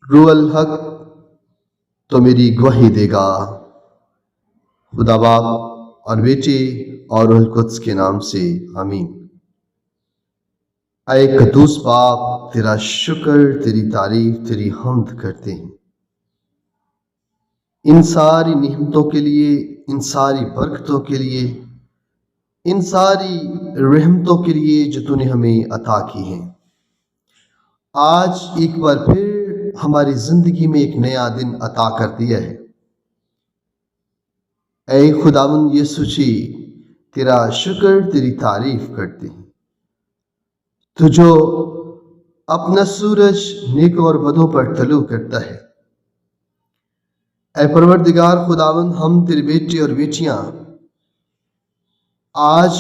روح الحق تو میری گواہی دے گا۔ خدا باپ اور بیٹے اور روح القدس کے نام سے آمین۔ اے قدوس باپ، تیرا شکر، تیری تعریف، تیری حمد کرتے ہیں ان ساری نعمتوں کے لیے، ان ساری برکتوں کے لیے، ان ساری رحمتوں کے لیے جو تو نے ہمیں عطا کی ہیں۔ آج ایک بار پھر ہماری زندگی میں ایک نیا دن عطا کر دیا ہے۔ اے خداوند یسوع جی، تیرا شکر، تیری تعریف کرتے ہیں۔ تو جو اپنا سورج نیکوں اور بدوں پر طلوع کرتا ہے، اے پروردگار خداوند، ہم تیرے بیٹے اور بیٹیاں آج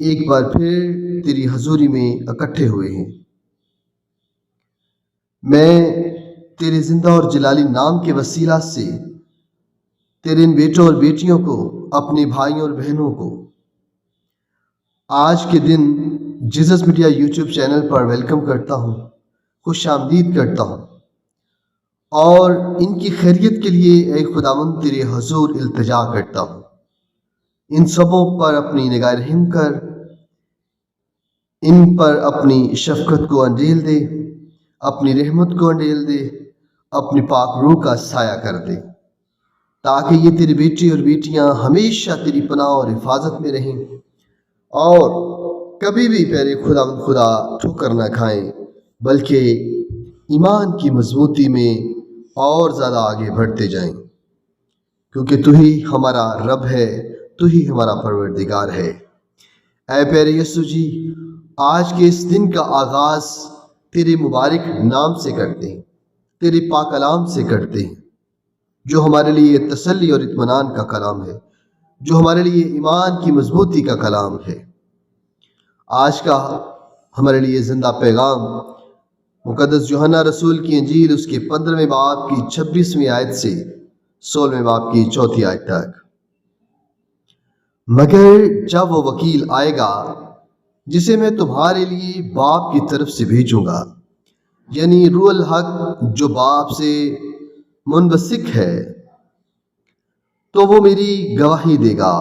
ایک بار پھر تیری حضوری میں اکٹھے ہوئے ہیں۔ میں تیرے زندہ اور جلالی نام کے وسیلہ سے تیرے ان بیٹوں اور بیٹیوں کو، اپنے بھائیوں اور بہنوں کو آج کے دن جیزس میڈیا یوٹیوب چینل پر ویلکم کرتا ہوں، خوش آمدید کرتا ہوں، اور ان کی خیریت کے لیے اے خداوند تیرے حضور التجا کرتا ہوں۔ ان سبوں پر اپنی نگاہ رحم کر، ان پر اپنی شفقت کو انڈیل دے، اپنی رحمت کو انڈیل دے، اپنی پاک روح کا سایہ کر دے، تاکہ یہ تیرے بیٹے اور بیٹیاں ہمیشہ تیری پناہ اور حفاظت میں رہیں اور کبھی بھی پیارے خداوند خدا ٹھوکر نہ کھائیں، بلکہ ایمان کی مضبوطی میں اور زیادہ آگے بڑھتے جائیں، کیونکہ تو ہی ہمارا رب ہے، تو ہی ہمارا پروردگار ہے۔ اے پیارے یسوع جی، آج کے اس دن کا آغاز تیرے مبارک نام سے کرتے ہیں، تیرے پاک کلام سے کرتے ہیں، جو ہمارے لیے تسلی اور اطمینان کا کلام ہے، جو ہمارے لیے ایمان کی مضبوطی کا کلام ہے۔ آج کا ہمارے لیے زندہ پیغام مقدس یوحنا رسول کی انجیل، اس کے 15ویں باب کی 26ویں آیت سے 16ویں باب کی 4 آیت تک۔ مگر جب وہ وکیل آئے گا جسے میں تمہارے لیے باپ کی طرف سے بھیجوں گا، یعنی روح الحق جو باپ سے منبثق ہے، تو وہ میری گواہی دے گا،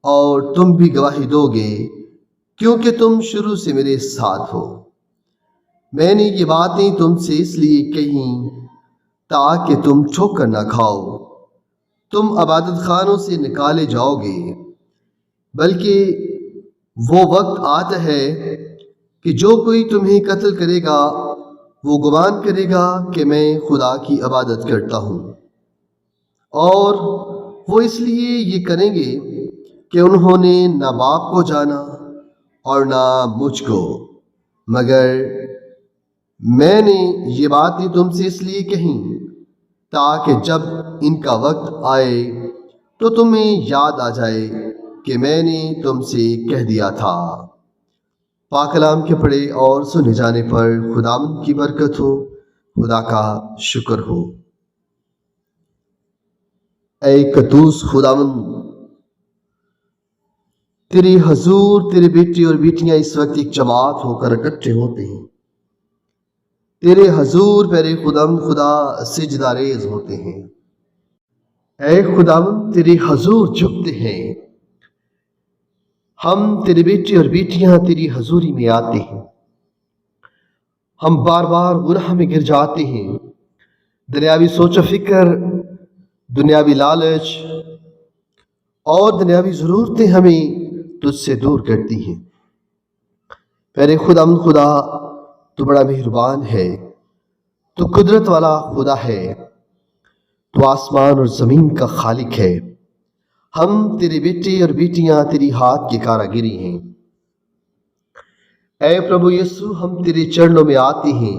اور تم بھی گواہی دو گے، کیونکہ تم شروع سے میرے ساتھ ہو۔ میں نے یہ باتیں تم سے اس لیے کہیں تاکہ تم ٹھوکر نہ کھاؤ۔ تم عبادت خانوں سے نکالے جاؤ گے، بلکہ وہ وقت آتا ہے کہ جو کوئی تمہیں قتل کرے گا وہ گمان کرے گا کہ میں خدا کی عبادت کرتا ہوں، اور وہ اس لیے یہ کریں گے کہ انہوں نے نہ باپ کو جانا اور نہ مجھ کو۔ مگر میں نے یہ باتیں تم سے اس لیے کہیں تاکہ جب ان کا وقت آئے تو تمہیں یاد آ جائے کہ میں نے تم سے کہہ دیا تھا۔ پاک کلام کے پڑھے اور سنے جانے پر خداوند کی برکت ہو، خدا کا شکر ہو۔ اے قدوس خداوند، تیرے حضور تیرے بیٹے اور بیٹیاں اس وقت ایک جماعت ہو کر اکٹھے ہوتے ہیں، تیرے حضور پیارے خداوند خدا سجدہ ریز ہوتے ہیں۔ اے خداوند، تیرے حضور جھکتے ہیں۔ ہم تیرے بیٹے اور بیٹیاں تیری حضوری میں آتے ہیں، ہم بار بار گناہ میں گر جاتے ہیں، دنیاوی سوچ و فکر، دنیاوی لالچ اور دنیاوی ضرورتیں ہمیں تجھ سے دور کرتی ہیں۔ پیارے خداوند خدا، تو بڑا مہربان ہے، تو قدرت والا خدا ہے، تو آسمان اور زمین کا خالق ہے۔ ہم تیرے بیٹے اور بیٹیاں تیری ہاتھ کی کاراگری ہیں۔ اے پربھو یسوع، ہم تیرے چرنوں میں آتے ہیں،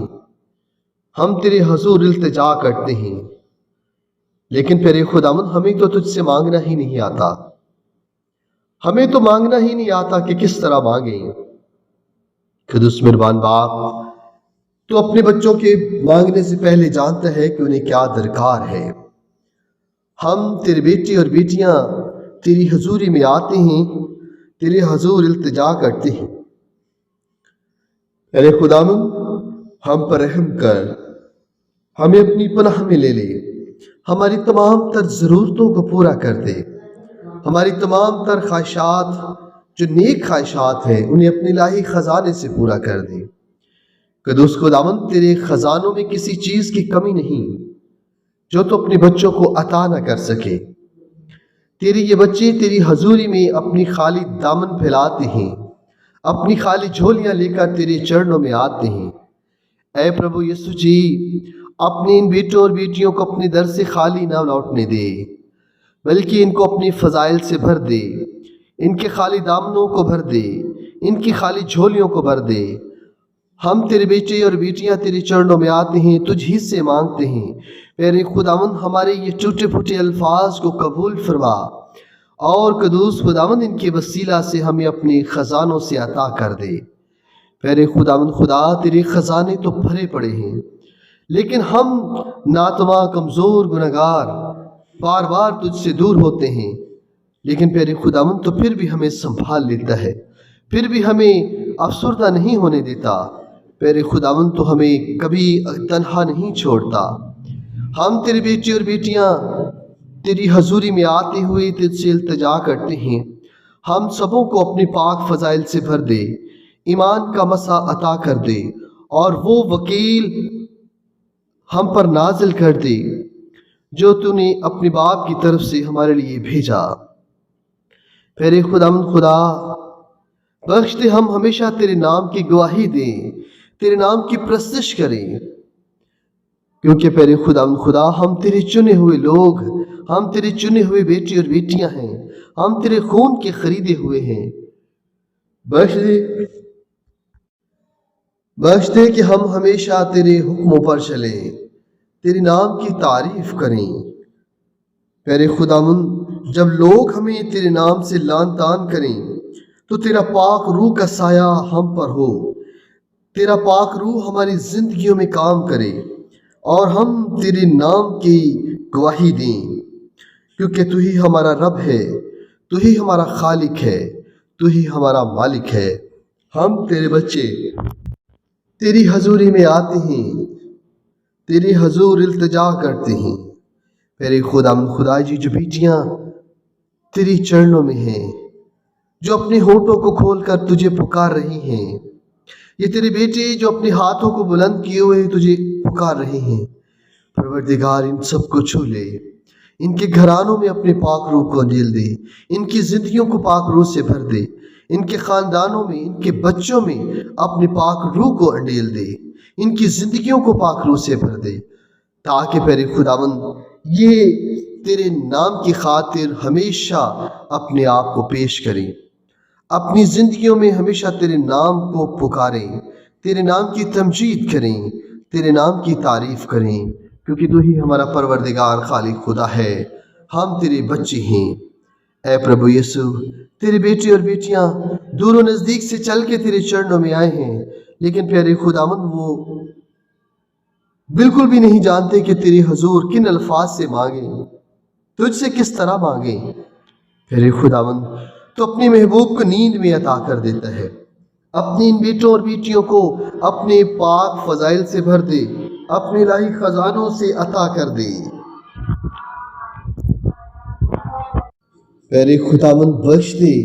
ہم تیرے حضور التجا کرتے ہیں، لیکن پیارے خداوند ہمیں تو تجھ سے مانگنا ہی نہیں آتا، ہمیں تو مانگنا ہی نہیں آتا کہ کس طرح مانگیں۔ قدوس مہربان باپ، تو اپنے بچوں کے مانگنے سے پہلے جانتا ہے کہ انہیں کیا درکار ہے۔ ہم تیرے بیٹے اور بیٹیاں تیری حضوری میں آتے ہیں، تیرے حضور التجا کرتے ہیں۔ اے خداوند، ہم پر رحم کر، ہمیں اپنی پناہ میں لے لے، ہماری تمام تر ضرورتوں کو پورا کر دے، ہماری تمام تر خواہشات جو نیک خواہشات ہیں انہیں اپنے الہی خزانے سے پورا کر دے۔ قدوس خداوند، تیرے خزانوں میں کسی چیز کی کمی نہیں جو تو اپنے بچوں کو عطا نہ کر سکے۔ تیرے یہ بچے تیری حضوری میں اپنی خالی دامن پھیلاتے ہیں، اپنی خالی جھولیاں لے کر تیرے چرنوں میں آتے ہیں۔ اے پربھو یسوع جی، اپنے ان بیٹوں اور بیٹیوں کو اپنے در سے خالی نہ لوٹنے دے، بلکہ ان کو اپنی فضائل سے بھر دے، ان کے خالی دامنوں کو بھر دے، ان کی خالی جھولیوں کو بھر دے۔ ہم تیرے بیٹے اور بیٹیاں تیرے چرنوں میں آتے ہیں، تجھ ہی سے مانگتے ہیں۔ میرے خداوند، ہمارے یہ ٹوٹے پھوٹے الفاظ کو قبول فرما، اور قدوس خداوند ان کے وسیلہ سے ہمیں اپنے خزانوں سے عطا کر دے۔ میرے خداوند خدا، تیرے خزانے تو بھرے پڑے ہیں، لیکن ہم ناتواں کمزور گنہگار بار بار تجھ سے دور ہوتے ہیں، لیکن پیارے خداوند تو پھر بھی ہمیں سنبھال لیتا ہے، پھر بھی ہمیں افسردہ نہیں ہونے دیتا۔ پیارے خداوند تو ہمیں کبھی تنہا نہیں چھوڑتا۔ ہم تیرے بیٹے اور بیٹیاں تیری حضوری میں آتے ہوئے تجھ سے التجا کرتے ہیں، ہم سبوں کو اپنے پاک فضائل سے بھر دے، ایمان کا مسا عطا کر دے، اور وہ وکیل ہم پر نازل کر دے جو تو نے اپنے باپ کی طرف سے ہمارے لیے بھیجا۔ پیارے خداوند خدا، بخش دے ہم ہمیشہ تیرے نام کی گواہی دیں، تیرے نام کی پرستش کریں، کیونکہ پیارے خداوند خدا، ہم تیرے چنے ہوئے لوگ، ہم تیرے چنے ہوئے بیٹے اور بیٹیاں ہیں، ہم تیرے خون کے خریدے ہوئے ہیں۔ بخش دے کہ ہم ہمیشہ تیرے حکموں پر چلیں، تیرے نام کی تعریف کریں۔ پیارے خداوند، جب لوگ ہمیں تیرے نام سے لعن طعن کریں تو تیرا پاک روح کا سایہ ہم پر ہو، تیرا پاک روح ہماری زندگیوں میں کام کرے، اور ہم تیرے نام کی گواہی دیں، کیونکہ تو ہی ہمارا رب ہے، تو ہی ہمارا خالق ہے، تو ہی ہمارا مالک ہے۔ ہم تیرے بچے تیری حضوری میں آتے ہیں، تیری حضور التجا کرتے ہیں۔ میرے خدا جی، جو بیٹیاں تیری چرنوں میں ہیں، جو اپنے ہونٹوں کو کھول کر تجھے پکار رہی ہیں، یہ تیرے بیٹے جو اپنے ہاتھوں کو بلند کیے ہوئے تجھے پکار رہے ہیں، پروردگار ان سب کو چھو لے، ان کے گھرانوں میں اپنے پاک روح کو انڈیل دے، ان کی زندگیوں کو پاک روح سے بھر دے، ان کے خاندانوں میں، ان کے بچوں میں اپنے پاک روح کو انڈیل دے، ان کی زندگیوں کو پاک روح سے بھر دے، تاکہ پیارے خداوند یہ تیرے نام کی خاطر ہمیشہ اپنے آپ کو پیش کریں، اپنی زندگیوں میں ہمیشہ تیرے نام کو پکاریں، تیرے نام کی تمجید کریں، تیرے نام کی تعریف کریں، کیونکہ تو ہی ہمارا پروردگار خالق خدا ہے، ہم تیرے بچے ہیں۔ اے پربھو یسوع، تیرے بیٹے اور بیٹیاں دور و نزدیک سے چل کے تیرے چرنوں میں آئے ہیں، لیکن پیارے خداوند وہ بالکل بھی نہیں جانتے کہ تیری حضور کن الفاظ سے مانگیں، تجھ سے کس طرح مانگیں۔ پیارے خداوند، تو اپنے محبوب کو نیند میں عطا کر دیتا ہے، اپنے ان بیٹوں اور بیٹیوں کو اپنے پاک فضائل سے بھر دے، اپنے الہی خزانوں سے عطا کر دے۔ پیارے خداوند، بخش دے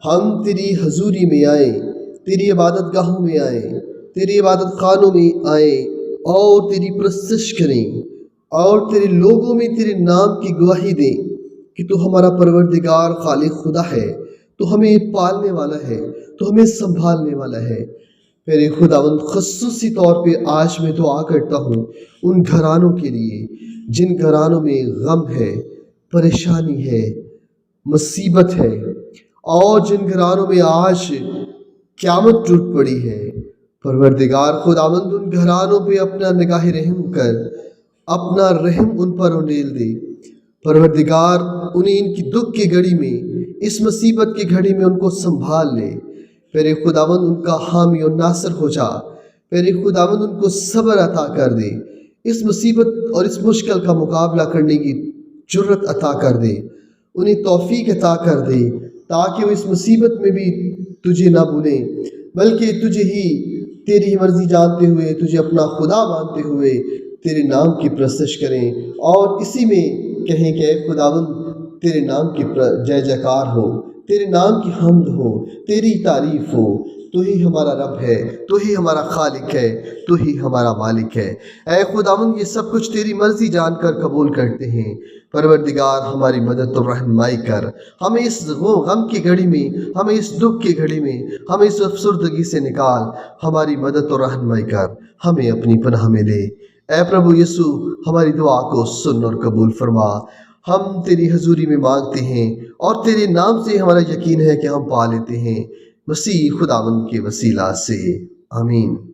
ہم تیری حضوری میں آئیں، تیری عبادت گاہوں میں آئیں، تیری عبادت خانوں میں آئیں، اور تیری پرستش کریں، اور تیرے لوگوں میں تیرے نام کی گواہی دیں کہ تو ہمارا پروردگار خالق خدا ہے، تو ہمیں پالنے والا ہے، تو ہمیں سنبھالنے والا ہے۔ میرے خداوند، خصوصی طور پہ آج میں دعا کرتا ہوں ان گھرانوں کے لیے جن گھرانوں میں غم ہے، پریشانی ہے، مصیبت ہے، اور جن گھرانوں میں آج قیامت ٹوٹ پڑی ہے۔ پروردگار خداوند، ان گھرانوں پہ اپنا نگاہ رحم کر، اپنا رحم ان پر انڈیل دے۔ پروردگار، انہیں ان کی دکھ کی گھڑی میں، اس مصیبت کی گھڑی میں ان کو سنبھال لے۔ میرے خداوند، ان کا حامی و ناصر ہو جا۔ میرے خداوند، ان کو صبر عطا کر دے، اس مصیبت اور اس مشکل کا مقابلہ کرنے کی جرت عطا کر دے، انہیں توفیق عطا کر دے، تاکہ وہ اس مصیبت میں بھی تجھے نہ بھولیں، بلکہ تجھے ہی تیری مرضی جانتے ہوئے، تجھے اپنا خدا مانتے ہوئے تیرے نام کی پرستش کریں اور اسی میں کہیں کہ اے خداوند تیرے نام کی جے جیکار ہو، تیرے نام کی حمد ہو، تیری تعریف ہو۔ تو ہی ہمارا رب ہے، تو ہی ہمارا خالق ہے، تو ہی ہمارا مالک ہے۔ اے خداوند یہ سب کچھ تیری مرضی جان کر قبول کرتے ہیں۔ پروردگار ہماری مدد اور رہنمائی کر، ہمیں اس غم کی گھڑی میں، ہمیں اس دکھ کی گھڑی میں، ہمیں اس افسردگی سے نکال، ہماری مدد اور رہنمائی کر، ہمیں اپنی پناہ میں لے۔ اے پربھو یسوع ہماری دعا کو سن اور قبول فرما۔ ہم تیری حضوری میں مانگتے ہیں اور تیرے نام سے ہمارا یقین ہے کہ ہم پا لیتے ہیں، مسیح خداوند کے وسیلہ سے، آمین۔